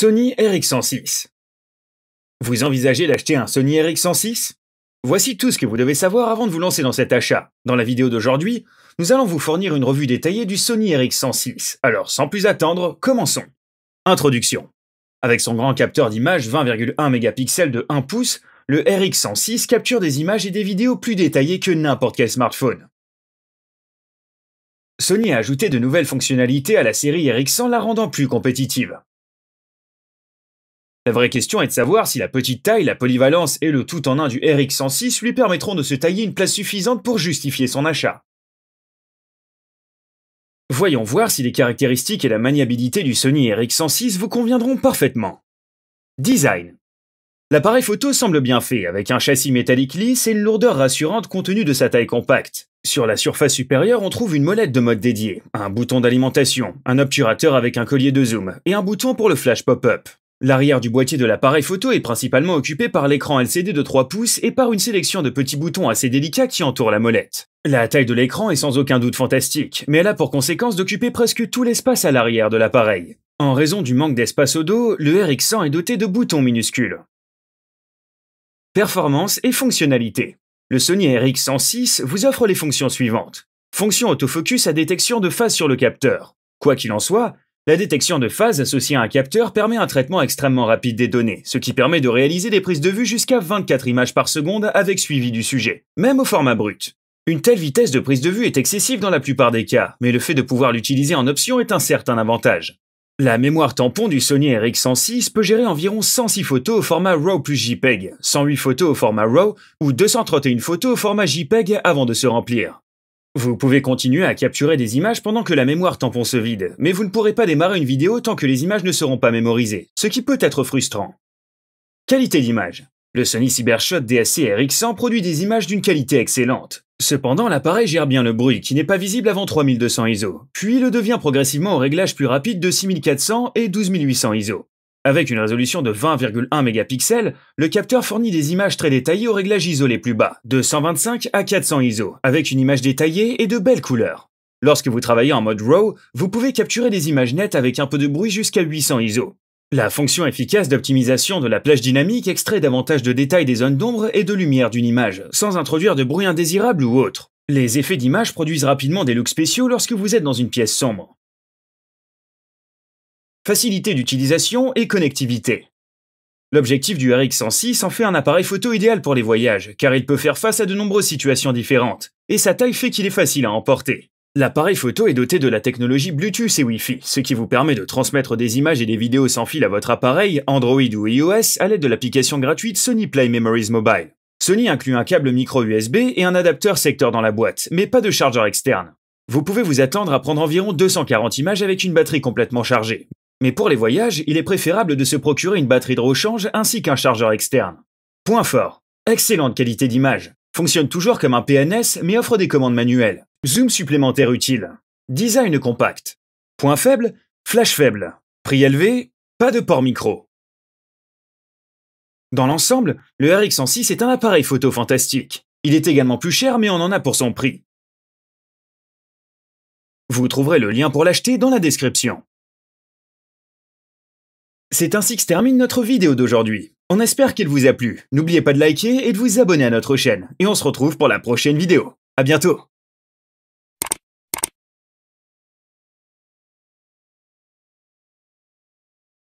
Sony RX106. Vous envisagez d'acheter un Sony RX106? Voici tout ce que vous devez savoir avant de vous lancer dans cet achat. Dans la vidéo d'aujourd'hui, nous allons vous fournir une revue détaillée du Sony RX106. Alors sans plus attendre, commençons. Introduction. Avec son grand capteur d'image 20,1 mégapixels de 1 pouce, le RX106 capture des images et des vidéos plus détaillées que n'importe quel smartphone. Sony a ajouté de nouvelles fonctionnalités à la série RX100, la rendant plus compétitive. La vraie question est de savoir si la petite taille, la polyvalence et le tout-en-un du RX106 lui permettront de se tailler une place suffisante pour justifier son achat. Voyons voir si les caractéristiques et la maniabilité du Sony RX106 vous conviendront parfaitement. Design. L'appareil photo semble bien fait, avec un châssis métallique lisse et une lourdeur rassurante compte tenu de sa taille compacte. Sur la surface supérieure, on trouve une molette de mode dédiée, un bouton d'alimentation, un obturateur avec un collier de zoom et un bouton pour le flash pop-up. L'arrière du boîtier de l'appareil photo est principalement occupé par l'écran LCD de 3 pouces et par une sélection de petits boutons assez délicats qui entourent la molette. La taille de l'écran est sans aucun doute fantastique, mais elle a pour conséquence d'occuper presque tout l'espace à l'arrière de l'appareil. En raison du manque d'espace au dos, le RX100 est doté de boutons minuscules. Performance et fonctionnalité. Le Sony RX106 vous offre les fonctions suivantes. Fonction autofocus à détection de phase sur le capteur. Quoi qu'il en soit, la détection de phase associée à un capteur permet un traitement extrêmement rapide des données, ce qui permet de réaliser des prises de vue jusqu'à 24 images par seconde avec suivi du sujet, même au format brut. Une telle vitesse de prise de vue est excessive dans la plupart des cas, mais le fait de pouvoir l'utiliser en option est un certain avantage. La mémoire tampon du Sony RX106 peut gérer environ 106 photos au format RAW plus JPEG, 108 photos au format RAW ou 231 photos au format JPEG avant de se remplir. Vous pouvez continuer à capturer des images pendant que la mémoire tampon se vide, mais vous ne pourrez pas démarrer une vidéo tant que les images ne seront pas mémorisées, ce qui peut être frustrant. Qualité d'image. Le Sony Cybershot DSC RX100 produit des images d'une qualité excellente. Cependant, l'appareil gère bien le bruit, qui n'est pas visible avant 3200 ISO, puis le devient progressivement au réglage plus rapide de 6400 et 12800 ISO. Avec une résolution de 20,1 mégapixels, le capteur fournit des images très détaillées au réglage ISO les plus bas, de 125 à 400 ISO, avec une image détaillée et de belles couleurs. Lorsque vous travaillez en mode RAW, vous pouvez capturer des images nettes avec un peu de bruit jusqu'à 800 ISO. La fonction efficace d'optimisation de la plage dynamique extrait davantage de détails des zones d'ombre et de lumière d'une image, sans introduire de bruit indésirable ou autre. Les effets d'image produisent rapidement des looks spéciaux lorsque vous êtes dans une pièce sombre. Facilité d'utilisation et connectivité. L'objectif du RX106 en fait un appareil photo idéal pour les voyages, car il peut faire face à de nombreuses situations différentes, et sa taille fait qu'il est facile à emporter. L'appareil photo est doté de la technologie Bluetooth et Wi-Fi, ce qui vous permet de transmettre des images et des vidéos sans fil à votre appareil, Android ou iOS, à l'aide de l'application gratuite Sony Play Memories Mobile. Sony inclut un câble micro USB et un adapteur secteur dans la boîte, mais pas de chargeur externe. Vous pouvez vous attendre à prendre environ 240 images avec une batterie complètement chargée. Mais pour les voyages, il est préférable de se procurer une batterie de rechange ainsi qu'un chargeur externe. Point fort. Excellente qualité d'image. Fonctionne toujours comme un PNS mais offre des commandes manuelles. Zoom supplémentaire utile. Design compact. Point faible, flash faible. Prix élevé, pas de port micro. Dans l'ensemble, le RX106 est un appareil photo fantastique. Il est également plus cher mais on en a pour son prix. Vous trouverez le lien pour l'acheter dans la description. C'est ainsi que se termine notre vidéo d'aujourd'hui. On espère qu'elle vous a plu. N'oubliez pas de liker et de vous abonner à notre chaîne. Et on se retrouve pour la prochaine vidéo. À bientôt!